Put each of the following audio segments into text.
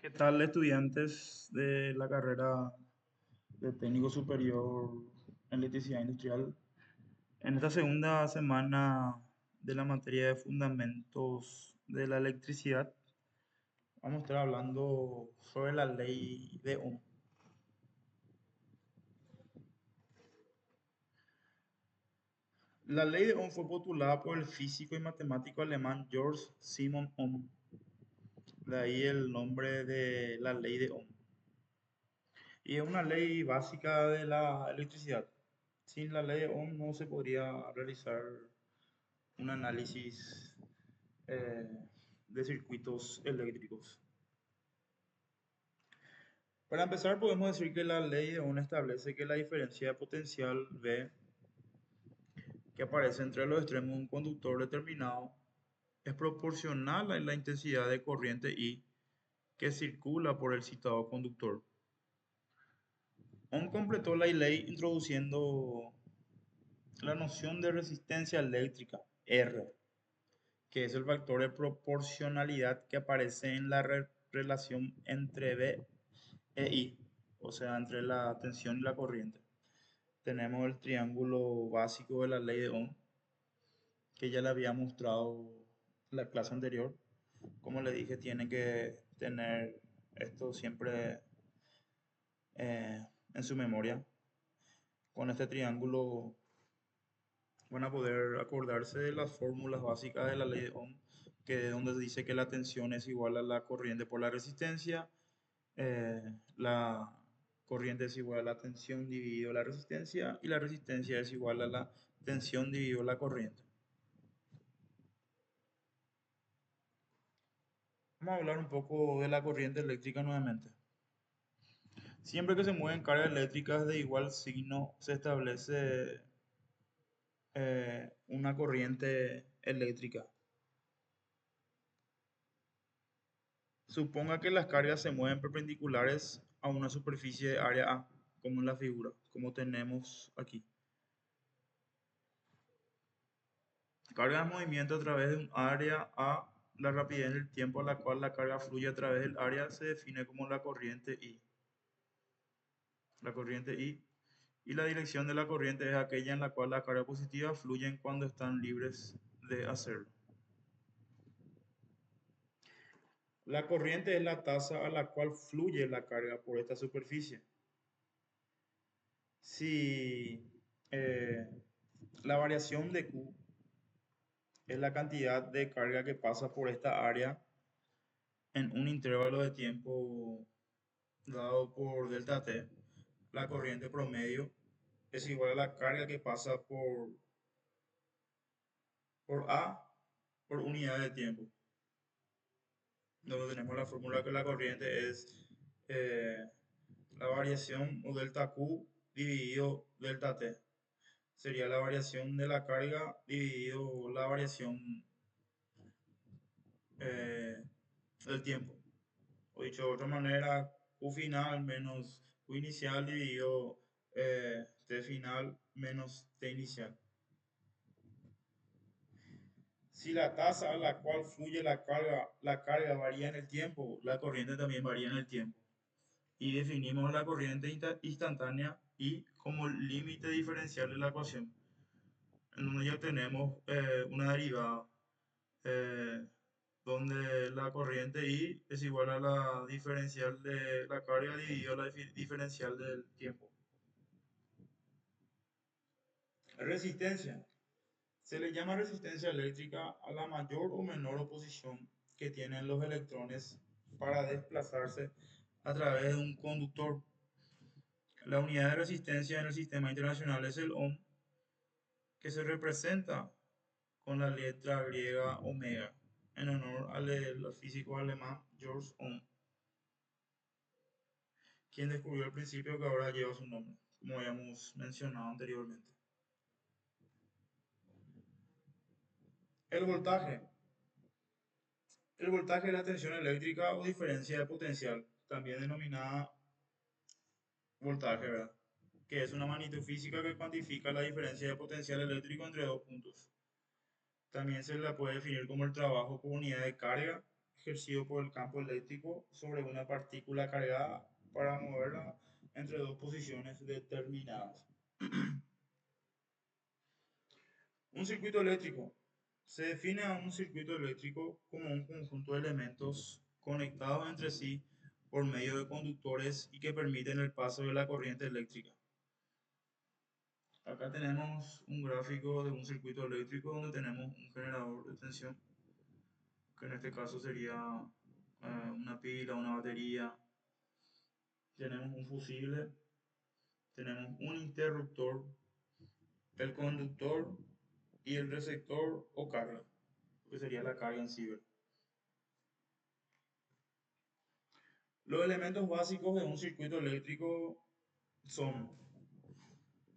¿Qué tal, estudiantes de la carrera de técnico superior en electricidad industrial? En esta segunda semana de la materia de fundamentos de la electricidad, vamos a estar hablando sobre la ley de Ohm. La ley de Ohm fue postulada por el físico y matemático alemán Georg Simon Ohm, de ahí el nombre de la ley de Ohm. Y es una ley básica de la electricidad. Sin la ley de Ohm no se podría realizar un análisis eh, de circuitos eléctricos. Para empezar, podemos decir que la ley de Ohm establece que la diferencia de potencial V que aparece entre los extremos de un conductor determinado es proporcional a la intensidad de corriente I que circula por el citado conductor. Ohm completó la ley introduciendo la noción de resistencia eléctrica, R, que es el factor de proporcionalidad que aparece en la relación entre V e I, o sea, entre la tensión y la corriente. Tenemos el triángulo básico de la ley de Ohm, que ya le había mostrado en la clase anterior. Como le dije, tiene que tener esto siempre en su memoria. Con este triángulo van a poder acordarse de las fórmulas básicas de la ley de Ohm, que es donde dice que la tensión es igual a la corriente por la resistencia, la corriente es igual a la tensión dividido la resistencia y la resistencia es igual a la tensión dividido la corriente. Vamos a hablar un poco de la corriente eléctrica nuevamente. Siempre que se mueven cargas eléctricas de igual signo, se establece una corriente eléctrica. Suponga que las cargas se mueven perpendiculares a una superficie de área A, como en la figura, como tenemos aquí. Carga en movimiento a través de un área A, la rapidez del tiempo a la cual la carga fluye a través del área se define como la corriente I. La corriente I y la dirección de la corriente es aquella en la cual la carga positiva fluyen cuando están libres de hacerlo. La corriente es la tasa a la cual fluye la carga por esta superficie. Si la variación de Q es la cantidad de carga que pasa por esta área en un intervalo de tiempo dado por delta T, la corriente promedio es igual a la carga que pasa por A por unidad de tiempo. Donde tenemos la fórmula que la corriente es eh, la variación o delta Q dividido delta T. Sería la variación de la carga dividido la variación eh, del tiempo. O dicho de otra manera, Q final menos Q inicial dividido T final menos T inicial. Si la tasa a la cual fluye la carga varía en el tiempo, la corriente también varía en el tiempo. Y definimos la corriente instantánea y como límite diferencial de la ecuación, en donde ya tenemos una derivada eh, donde la corriente I es igual a la diferencial de la carga dividido la diferencial del tiempo. Resistencia. Se le llama resistencia eléctrica a la mayor o menor oposición que tienen los electrones para desplazarse a través de un conductor. La unidad de resistencia en el sistema internacional es el ohm, que se representa con la letra griega omega, en honor al físico alemán Georg Ohm, quien descubrió el principio que ahora lleva su nombre, como habíamos mencionado anteriormente. El voltaje. El voltaje es la tensión eléctrica o diferencia de potencial, también denominada voltaje, ¿verdad? Que es una magnitud física que cuantifica la diferencia de potencial eléctrico entre dos puntos. También se la puede definir como el trabajo por unidad de carga ejercido por el campo eléctrico sobre una partícula cargada para moverla entre dos posiciones determinadas. Un circuito eléctrico. Se define a un circuito eléctrico como un conjunto de elementos conectados entre sí por medio de conductores y que permiten el paso de la corriente eléctrica. Acá tenemos un gráfico de un circuito eléctrico donde tenemos un generador de tensión, que en este caso sería una pila, una batería. Tenemos un fusible, tenemos un interruptor, el conductor y el receptor o carga, que sería la carga en sí. Los elementos básicos de un circuito eléctrico son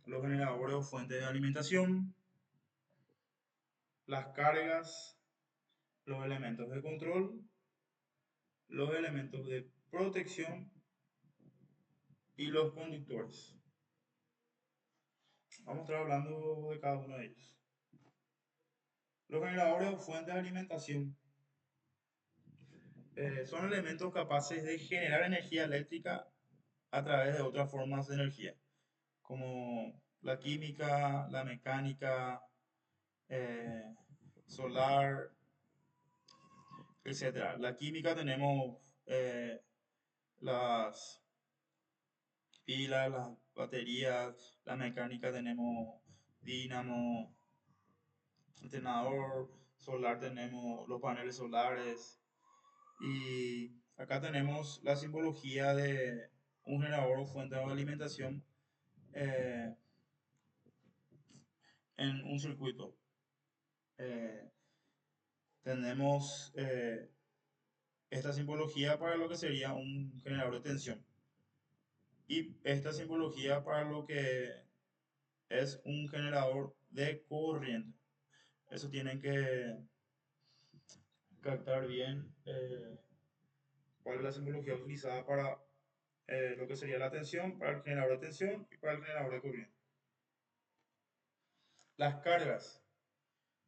los generadores o fuentes de alimentación, las cargas, los elementos de control, los elementos de protección y los conductores. Vamos a estar hablando de cada uno de ellos. Los generadores o fuentes de alimentación son elementos capaces de generar energía eléctrica a través de otras formas de energía, como la química, la mecánica, eh, solar, etcétera. La química tenemos las pilas, las baterías, la mecánica tenemos dínamo, alternador, solar tenemos los paneles solares y acá tenemos la simbología de un generador o fuente de alimentación eh, en un circuito. Eh, tenemos esta simbología para lo que sería un generador de tensión y esta simbología para lo que es un generador de corriente. Eso tienen que captar bien cuál es la simbología utilizada para lo que sería la tensión, para el generador de tensión y para el generador de corriente. Las cargas.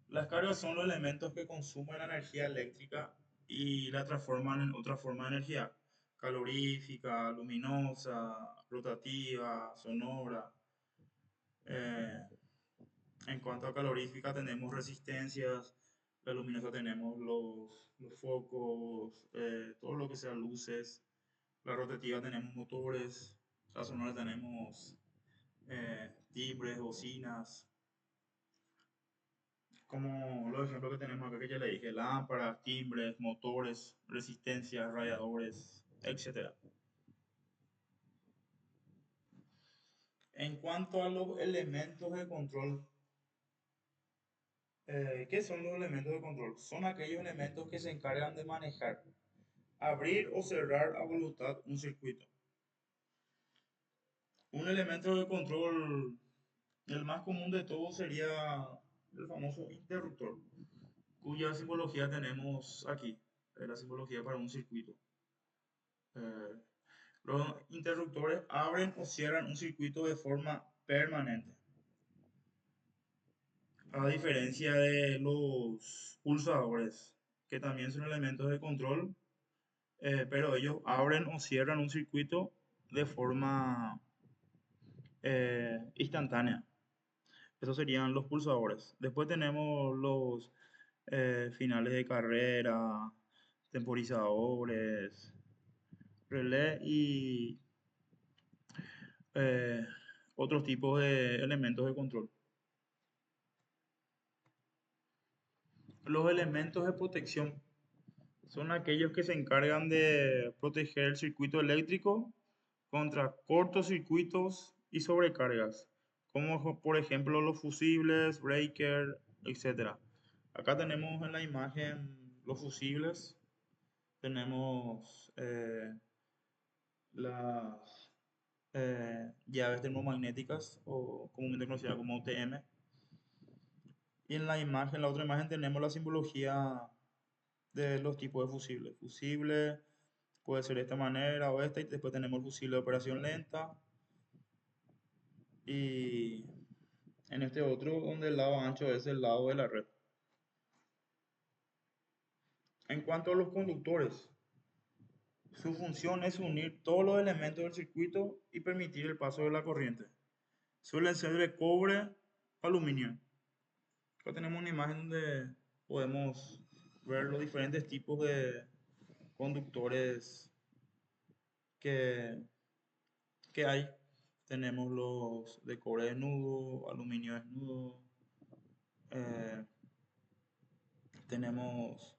Las cargas son los elementos que consumen la energía eléctrica y la transforman en otra forma de energía, calorífica, luminosa, rotativa, sonora. Eh, en cuanto a calorífica tenemos resistencias, la luminosa tenemos los focos, todo lo que sea luces, la rotativa tenemos motores, la sonora tenemos timbres, bocinas, como los ejemplos que tenemos acá que ya le dije, lámparas, timbres, motores, resistencias, radiadores, etcétera. En cuanto a los elementos de control, ¿qué son los elementos de control? Son aquellos elementos que se encargan de manejar, abrir o cerrar a voluntad un circuito. Un elemento de control, el más común de todos sería el famoso interruptor, cuya simbología tenemos aquí, la simbología para un circuito. Eh, los interruptores abren o cierran un circuito de forma permanente, a diferencia de los pulsadores, que también son elementos de control, pero ellos abren o cierran un circuito de forma instantánea. Esos serían los pulsadores. Después tenemos los finales de carrera, temporizadores, relé y eh, otros tipos de elementos de control. Los elementos de protección son aquellos que se encargan de proteger el circuito eléctrico contra cortocircuitos y sobrecargas, como por ejemplo los fusibles, breaker, etc. Acá tenemos en la imagen los fusibles, tenemos las llaves termomagnéticas o comúnmente conocidas como UTM. Y en la imagen, la otra imagen, tenemos la simbología de los tipos de fusibles. Fusible puede ser de esta manera o esta, y después tenemos el fusible de operación lenta. Y en este otro, donde el lado ancho es el lado de la red. En cuanto a los conductores, su función es unir todos los elementos del circuito y permitir el paso de la corriente. Suelen ser de cobre o aluminio. Acá tenemos una imagen donde podemos ver los diferentes tipos de conductores que, que hay. Tenemos los de cobre desnudo, aluminio desnudo, eh, tenemos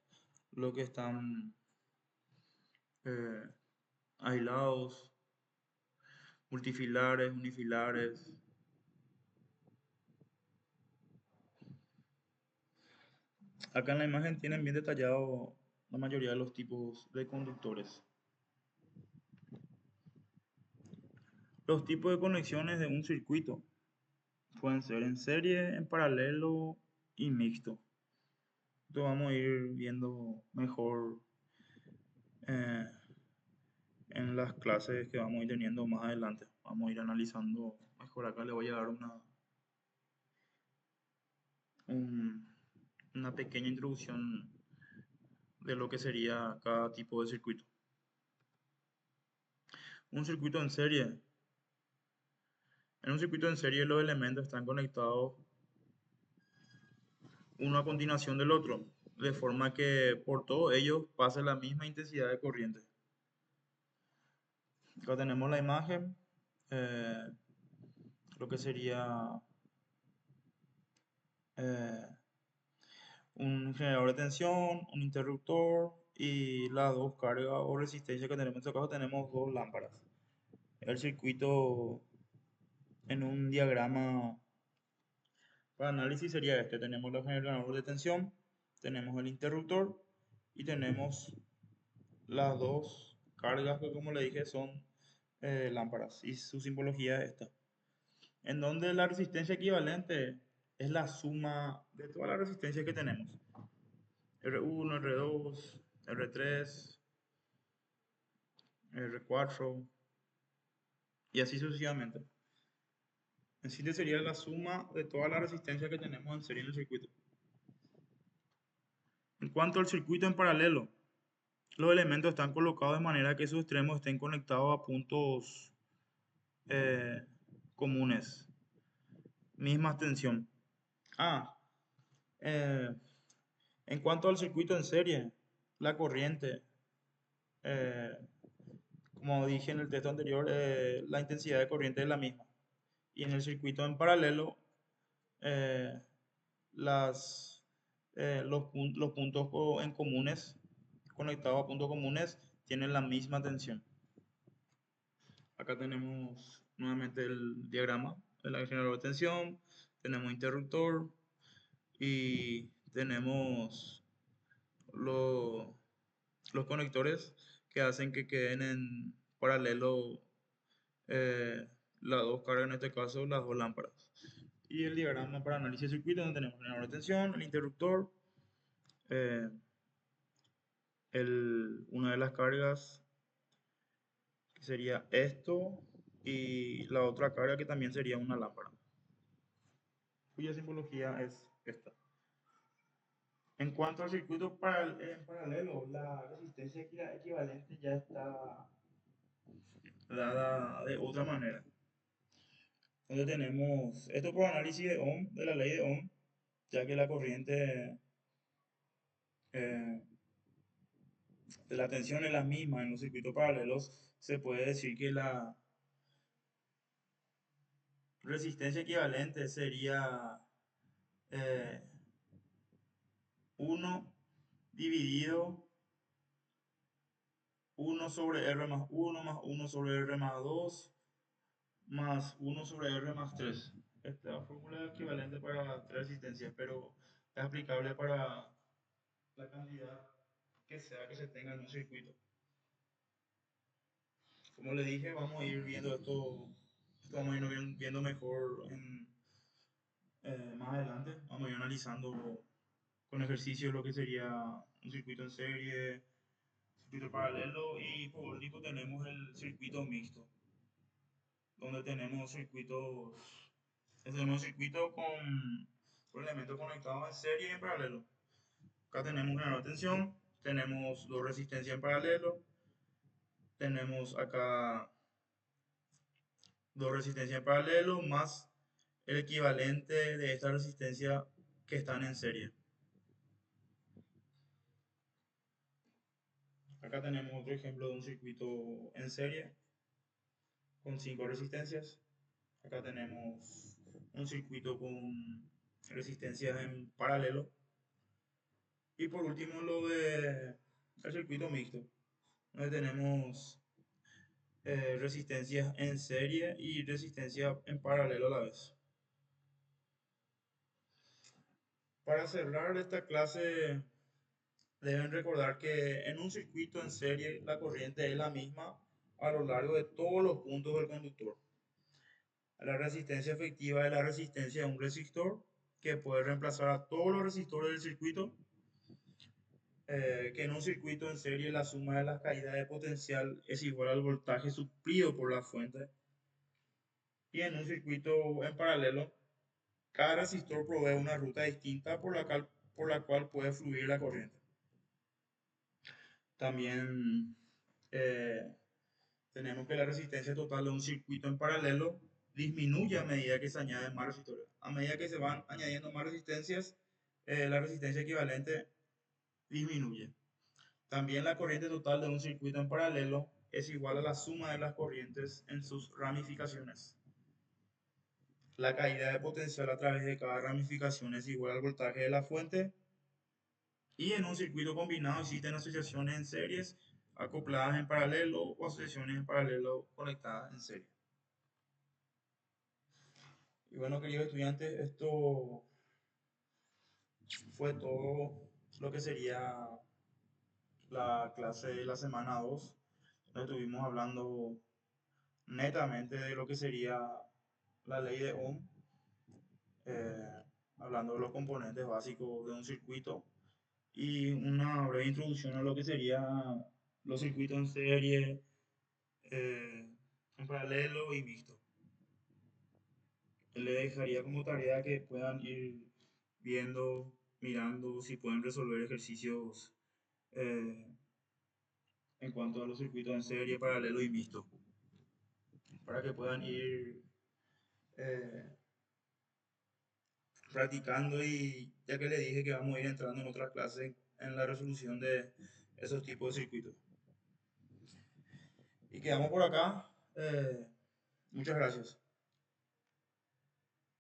los que están eh, aislados, multifilares, unifilares. Acá en la imagen tienen bien detallado la mayoría de los tipos de conductores. Los tipos de conexiones de un circuito pueden ser en serie, en paralelo y mixto. Esto vamos a ir viendo mejor eh, en las clases que vamos a ir teniendo más adelante. Vamos a ir analizando mejor. Acá le voy a dar un- una pequeña introducción de lo que sería cada tipo de circuito. Un circuito en serie. En un circuito en serie los elementos están conectados uno a continuación del otro, de forma que por todos ellos pase la misma intensidad de corriente. Acá tenemos la imagen, eh, lo que sería eh, un generador de tensión, un interruptor y las dos cargas o resistencias que tenemos. En este caso tenemos dos lámparas. El circuito en un diagrama para análisis sería este. Tenemos el generador de tensión, tenemos el interruptor y tenemos las dos cargas que, como le dije, son lámparas y su simbología es esta. En donde la resistencia equivalente es la suma de todas las resistencias que tenemos. R1, R2, R3, R4 y así sucesivamente. En sí sería la suma de toda la resistencia que tenemos en serie en el circuito. En cuanto al circuito en paralelo, los elementos están colocados de manera que sus extremos estén conectados a puntos eh, comunes, misma tensión. Ah, eh, en cuanto al circuito en serie, la corriente, eh, como dije en el texto anterior, la intensidad de corriente es la misma. Y en el circuito en paralelo, eh, las, los puntos en comunes, conectados a puntos comunes, tienen la misma tensión. Acá tenemos nuevamente el diagrama del generador de tensión, tenemos interruptor y tenemos los conectores que hacen que queden en paralelo eh, las dos cargas, en este caso las dos lámparas. Y el diagrama para análisis de circuito, donde tenemos el generador de tensión, el interruptor, eh, una de las cargas que sería esto y la otra carga que también sería una lámpara, cuya simbología es esta. En cuanto al circuito en paralelo, la resistencia equivalente ya está dada de otra manera. Donde tenemos esto por análisis de Ohm, de la ley de Ohm, ya que la corriente eh, de la tensión es la misma en los circuitos paralelos, se puede decir que la resistencia equivalente sería 1 dividido 1 sobre R más 1 más 1 sobre R más 2 más 1 sobre R más 3. Esta fórmula es equivalente para tres resistencias, pero es aplicable para la cantidad que sea que se tenga en un circuito. Como le dije, vamos a ir viendo esto vamos a ir viendo mejor más adelante. Vamos a ir analizando con ejercicios lo que sería un circuito en serie, circuito paralelo y por último tenemos el circuito mixto, donde tenemos circuitos con elementos conectados en serie y en paralelo. Acá tenemos un generador de tensión, tenemos dos resistencias en paralelo, tenemos acá dos resistencias en paralelo más el equivalente de esta resistencia que están en serie. Acá tenemos otro ejemplo de un circuito en serie con 5 resistencias. Acá tenemos un circuito con resistencias en paralelo. Y por último lo de el circuito mixto, donde tenemos resistencias en serie y resistencia en paralelo a la vez. Para cerrar esta clase, deben recordar que en un circuito en serie la corriente es la misma a lo largo de todos los puntos del conductor. La resistencia efectiva es la resistencia de un resistor que puede reemplazar a todos los resistores del circuito, que en un circuito en serie la suma de las caídas de potencial es igual al voltaje suplido por la fuente, y en un circuito en paralelo cada resistor provee una ruta distinta por la cual puede fluir la corriente. También eh, tenemos que la resistencia total de un circuito en paralelo disminuye a medida que se añaden más resistores. A medida que se van añadiendo más resistencias, la resistencia equivalente disminuye. También la corriente total de un circuito en paralelo es igual a la suma de las corrientes en sus ramificaciones. La caída de potencial a través de cada ramificación es igual al voltaje de la fuente. Y en un circuito combinado existen asociaciones en series acopladas en paralelo o asociaciones en paralelo conectadas en serie. Y bueno, queridos estudiantes, esto fue todo lo que sería la clase de la semana 2. Estuvimos hablando netamente de lo que sería la ley de Ohm, hablando de los componentes básicos de un circuito y una breve introducción a lo que serían los circuitos en serie, en paralelo y mixto. Le dejaría como tarea que puedan ir viendo, mirando si pueden resolver ejercicios eh, en cuanto a los circuitos en serie, paralelo y mixto, para que puedan ir eh, practicando, y ya que les dije que vamos a ir entrando en otras clases en la resolución de esos tipos de circuitos. Y quedamos por acá. Muchas gracias.